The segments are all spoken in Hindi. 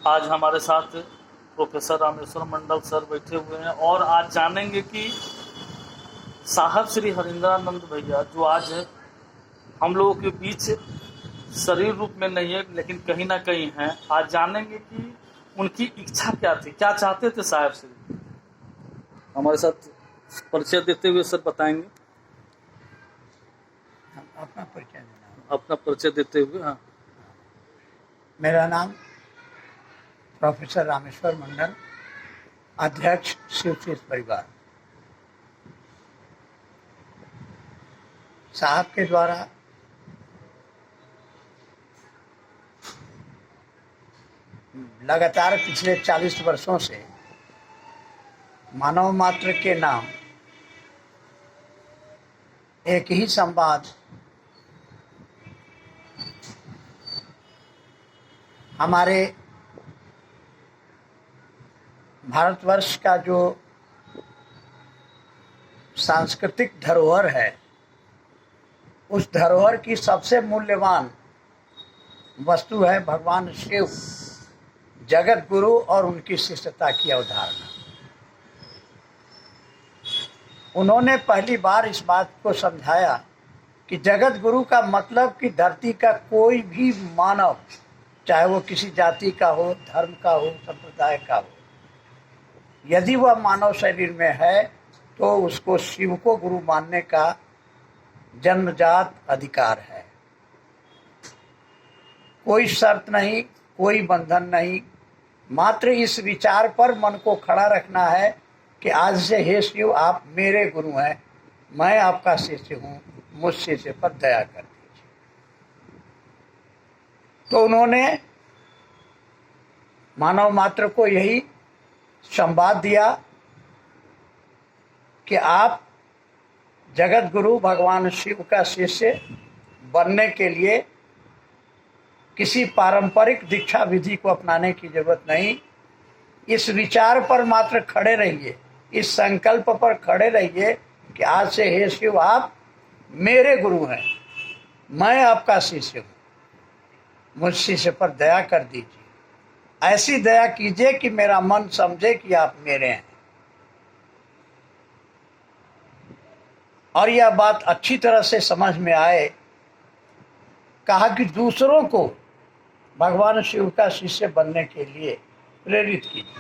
आज हमारे साथ प्रोफेसर रामेश्वर मंडल सर बैठे हुए हैं और आज जानेंगे कि साहब श्री हरिंद्रानंद भैया जो आज हम लोगों के बीच शरीर रूप में नहीं है लेकिन कहीं ना कहीं हैं, आज जानेंगे कि उनकी इच्छा क्या थी, क्या चाहते थे साहब श्री। हमारे साथ परिचय देते हुए सर बताएंगे। अपना परिचय देना। अपना परिचय देते हुए। हाँ, मेरा नाम प्रोफेसर रामेश्वर मंडल, अध्यक्ष शिवतीर्थ परिवार। साहब के द्वारा लगातार पिछले 40 वर्षों से मानव मात्र के नाम एक ही संवाद हमारे भारतवर्ष का जो सांस्कृतिक धरोहर है, उस धरोहर की सबसे मूल्यवान वस्तु है भगवान शिव, जगत गुरु और उनकी शिष्टता की अवधारणा। उन्होंने पहली बार इस बात को समझाया कि जगत गुरु का मतलब कि धरती का कोई भी मानव, चाहे वो किसी जाति का हो, धर्म का हो, संप्रदाय का हो, यदि वह मानव शरीर में है तो उसको शिव को गुरु मानने का जन्मजात अधिकार है। कोई शर्त नहीं, कोई बंधन नहीं, मात्र इस विचार पर मन को खड़ा रखना है कि आज से हे शिव आप मेरे गुरु हैं, मैं आपका शिष्य हूँ, मुझ शिष्य पर दया कर दीजिए। तो उन्होंने मानव मात्र को यही संवाद दिया कि आप जगत गुरु भगवान शिव का शिष्य बनने के लिए किसी पारंपरिक दीक्षा विधि को अपनाने की जरूरत नहीं। इस विचार पर मात्र खड़े रहिए, इस संकल्प पर खड़े रहिए कि आज से हे शिव आप मेरे गुरु हैं, मैं आपका शिष्य हूँ, मुझ शिष्य पर दया कर दीजिए। ऐसी दया कीजिए कि मेरा मन समझे कि आप मेरे हैं। और यह बात अच्छी तरह से समझ में आए, कहा कि दूसरों को भगवान शिव का शिष्य बनने के लिए प्रेरित कीजिए,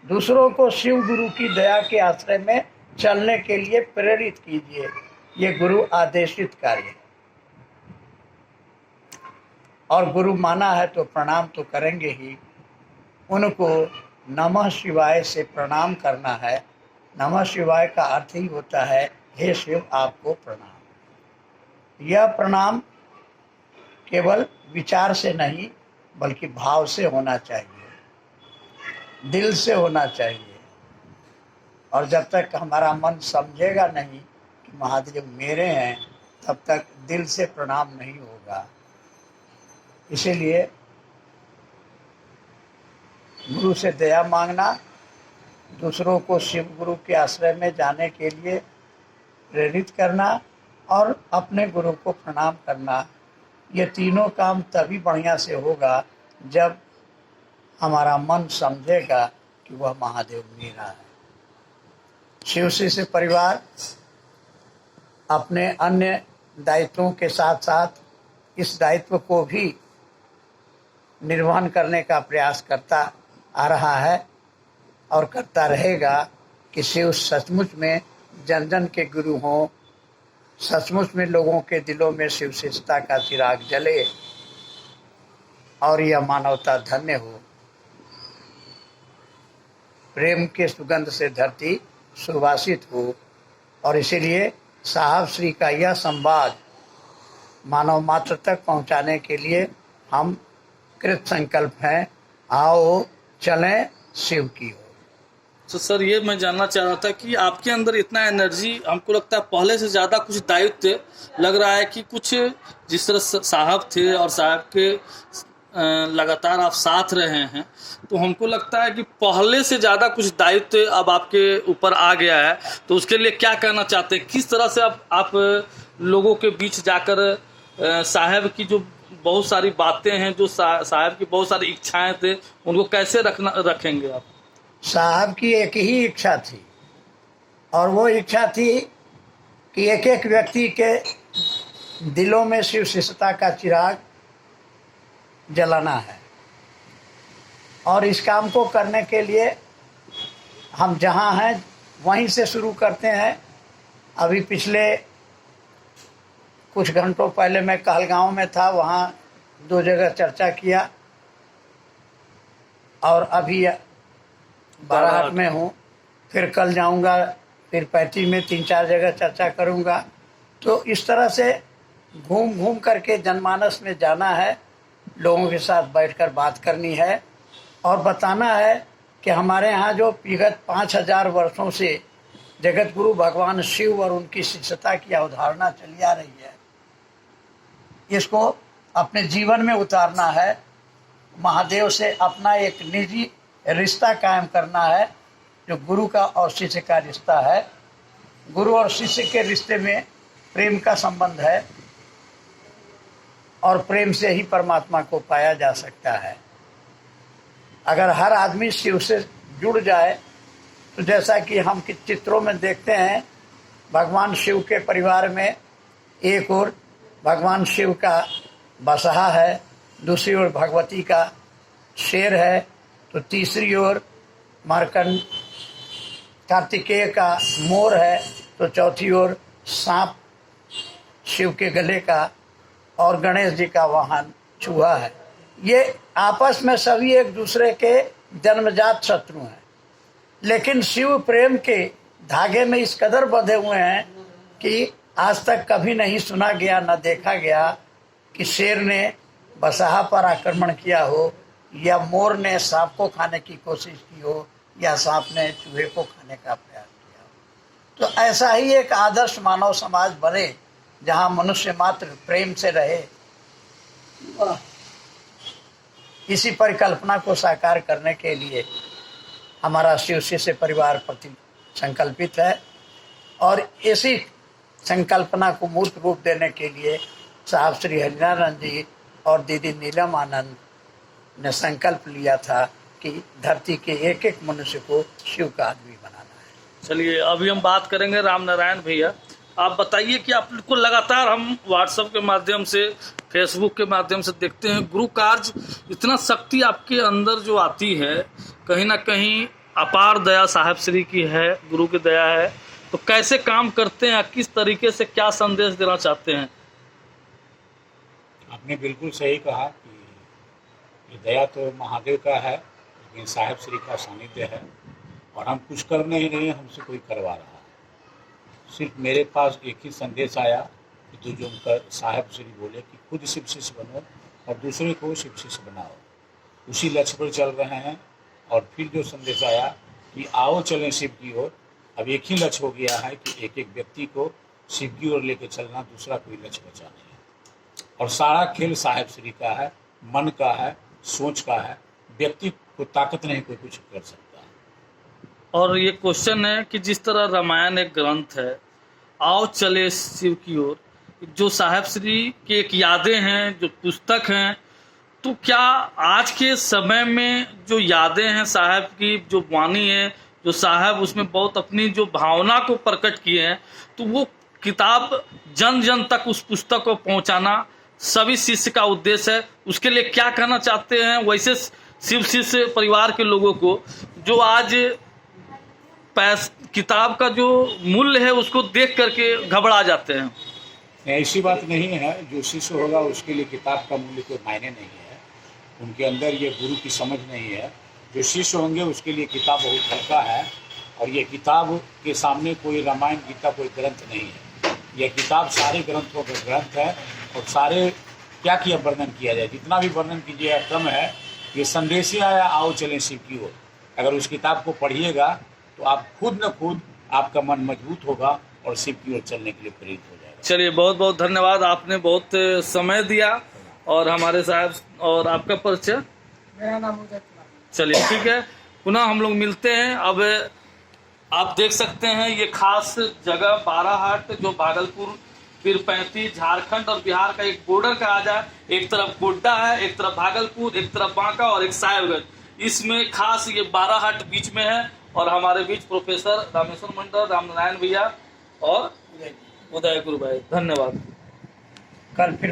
दूसरों को शिव गुरु की दया के आश्रय में चलने के लिए प्रेरित कीजिए। ये गुरु आदेशित कार्य है और गुरु माना है तो प्रणाम तो करेंगे ही। उनको नमः शिवाय से प्रणाम करना है। नमः शिवाय का अर्थ ही होता है हे शिव आपको प्रणाम। यह प्रणाम केवल विचार से नहीं बल्कि भाव से होना चाहिए, दिल से होना चाहिए। और जब तक हमारा मन समझेगा नहीं कि महादेव मेरे हैं, तब तक दिल से प्रणाम नहीं होगा। इसीलिए गुरु से दया मांगना, दूसरों को शिव गुरु के आश्रय में जाने के लिए प्रेरित करना और अपने गुरु को प्रणाम करना, ये तीनों काम तभी बढ़िया से होगा जब हमारा मन समझेगा कि वह महादेव मेरा है। शिव शिष्य परिवार अपने अन्य दायित्वों के साथ साथ इस दायित्व को भी निर्वहन करने का प्रयास करता आ रहा है और करता रहेगा कि शिव सचमुच में जन जन के गुरु हों, सचमुच में लोगों के दिलों में शिव शिष्टता का चिराग जले और यह मानवता धन्य हो। प्रेम के सुगंध से धरती सुवासित हो। और इसीलिए साहब श्री का यह संवाद मानव मात्र तक पहुंचाने के लिए हम कृत संकल्प हैं। आओ चलें शिव की ओर। तो सर ये मैं जानना चाह रहा था कि आपके अंदर इतना एनर्जी, हमको लगता है पहले से ज़्यादा कुछ दायित्व लग रहा है कि कुछ जिस तरह साहब थे और साहब के लगातार आप साथ रहे हैं, तो हमको लगता है कि पहले से ज़्यादा कुछ दायित्व अब आपके ऊपर आ गया है। तो उसके लिए क्या कहना चाहते हैं, किस तरह से आप लोगों के बीच जाकर साहब की जो बहुत सारी बातें हैं जो साहब की बहुत सारी इच्छाएं थे, उनको कैसे रखेंगे आप? साहब की एक ही इच्छा थी, और वो इच्छा थी कि एक एक व्यक्ति के दिलों में शिव शिष्यता का चिराग जलाना है। और इस काम को करने के लिए हम जहाँ हैं वहीं से शुरू करते हैं। अभी पिछले कुछ घंटों पहले मैं कहलगांव में था, वहाँ 2 जगह चर्चा किया, और अभी बाराहाट में हूँ। फिर कल जाऊँगा, फिर पैती में 3-4 जगह चर्चा करूँगा। तो इस तरह से घूम घूम करके जनमानस में जाना है, लोगों के साथ बैठकर बात करनी है और बताना है कि हमारे यहाँ जो विगत 5000 वर्षों से जगत गुरु भगवान शिव और उनकी शिष्यता की अवधारणा चली आ रही है, इसको अपने जीवन में उतारना है। महादेव से अपना एक निजी रिश्ता कायम करना है, जो गुरु का और शिष्य का रिश्ता है। गुरु और शिष्य के रिश्ते में प्रेम का संबंध है, और प्रेम से ही परमात्मा को पाया जा सकता है। अगर हर आदमी शिव से जुड़ जाए तो जैसा कि हम चित्रों में देखते हैं, भगवान शिव के परिवार में एक ओर भगवान शिव का बसहा है, दूसरी ओर भगवती का शेर है, तो तीसरी ओर मार्कंड कार्तिकेय का मोर है, तो चौथी ओर सांप शिव के गले का, और गणेश जी का वाहन चूहा है। ये आपस में सभी एक दूसरे के जन्मजात शत्रु हैं, लेकिन शिव प्रेम के धागे में इस कदर बंधे हुए हैं कि आज तक कभी नहीं सुना गया, न देखा गया कि शेर ने बसहा पर आक्रमण किया हो, या मोर ने सांप को खाने की कोशिश की हो, या सांप ने चूहे को खाने का प्रयास किया हो। तो ऐसा ही एक आदर्श मानव समाज बने जहाँ मनुष्य मात्र प्रेम से रहे। इसी परिकल्पना को साकार करने के लिए हमारा शिव शिष्य परिवार प्रति संकल्पित है, और इसी संकल्पना को मूर्त रूप देने के लिए साहब श्री हरिनारायण जी और दीदी नीलम आनंद ने संकल्प लिया था कि धरती के एक एक मनुष्य को शिव का आदमी बनाना है। चलिए, अभी हम बात करेंगे राम नारायण भैया। आप बताइए कि आपको लगातार हम व्हाट्सएप के माध्यम से, फेसबुक के माध्यम से देखते हैं, गुरु कार्य इतना शक्ति आपके अंदर जो आती है, कहीं ना कहीं अपार दया साहब श्री की है, गुरु की दया है। तो कैसे काम करते हैं, किस तरीके से, क्या संदेश देना चाहते हैं? आपने बिल्कुल सही कहा कि ये दया तो महादेव का है, लेकिन साहब श्री का सानिध्य है, और हम कुछ कर नहीं रहे हैं, हमसे कोई करवा रहा है। सिर्फ मेरे पास एक ही संदेश आया कि तो जो उनका साहब श्री बोले कि खुद शिव शिष्य बनो और दूसरे को शिव शिष्य बनाओ, उसी लक्ष्य पर चल रहे हैं। और फिर जो संदेश आया कि आओ चलें शिव की ओर, अब एक ही लक्ष्य हो गया है कि एक एक व्यक्ति को शिव की ओर लेकर चलना, दूसरा कोई लक्ष्य बचा नहीं है। और सारा खेल साहब श्री का है, मन का है, सोच का है, व्यक्ति को ताकत नहीं कोई कुछ कर सकता। और ये क्वेश्चन है कि जिस तरह रामायण एक ग्रंथ है, आओ चले शिव की ओर, जो साहब श्री की एक यादें हैं, जो पुस्तक हैं, तो क्या आज के समय में जो यादें हैं साहब की, जो वाणी है, जो साहब उसमें बहुत अपनी जो भावना को प्रकट किए हैं, तो वो किताब जन जन तक उस पुस्तक को पहुंचाना सभी शिष्य का उद्देश्य है। उसके लिए क्या कहना चाहते हैं वैसे शिव शिष्य परिवार के लोगों को, जो आज किताब का जो मूल्य है उसको देख करके घबरा जाते हैं? ऐसी बात नहीं है, जो शिष्य होगा उसके लिए किताब का मूल्य कोई मायने नहीं है, उनके अंदर ये गुरु की समझ नहीं है। जो शिष्य होंगे उसके लिए किताब बहुत हल्का है, और ये किताब के सामने कोई रामायण गीता कोई ग्रंथ नहीं है। यह किताब सारे ग्रंथों का ग्रंथ है, और सारे क्या किया वर्णन किया जाए, जितना भी वर्णन कीजिएगा कम है। ये संदेश ही आया, आओ चलें शिव की ओर। अगर उस किताब को पढ़िएगा तो आप खुद न खुद आपका मन मजबूत होगा और शिव की ओर चलने के लिए प्रेरित हो जाएगा। चलिए, बहुत बहुत धन्यवाद, आपने बहुत समय दिया। और हमारे साहब, और आपका परिचय? मेरा नाम उदय कुमार। चलिए, ठीक है, पुनः हम लोग मिलते हैं। अब आप देख सकते हैं ये खास जगह बाराहाट, जो भागलपुर फिर 35 झारखंड और बिहार का एक बॉर्डर का राजा है। एक तरफ गोड्डा है, एक तरफ भागलपुर, एक तरफ बांका और एक साहेबगंज। इसमें खास ये बाराहाट बीच में है। और हमारे बीच प्रोफेसर रामेश्वर मंडल, रामनारायण भैया और उदय गुरु भाई। धन्यवाद। कल फिर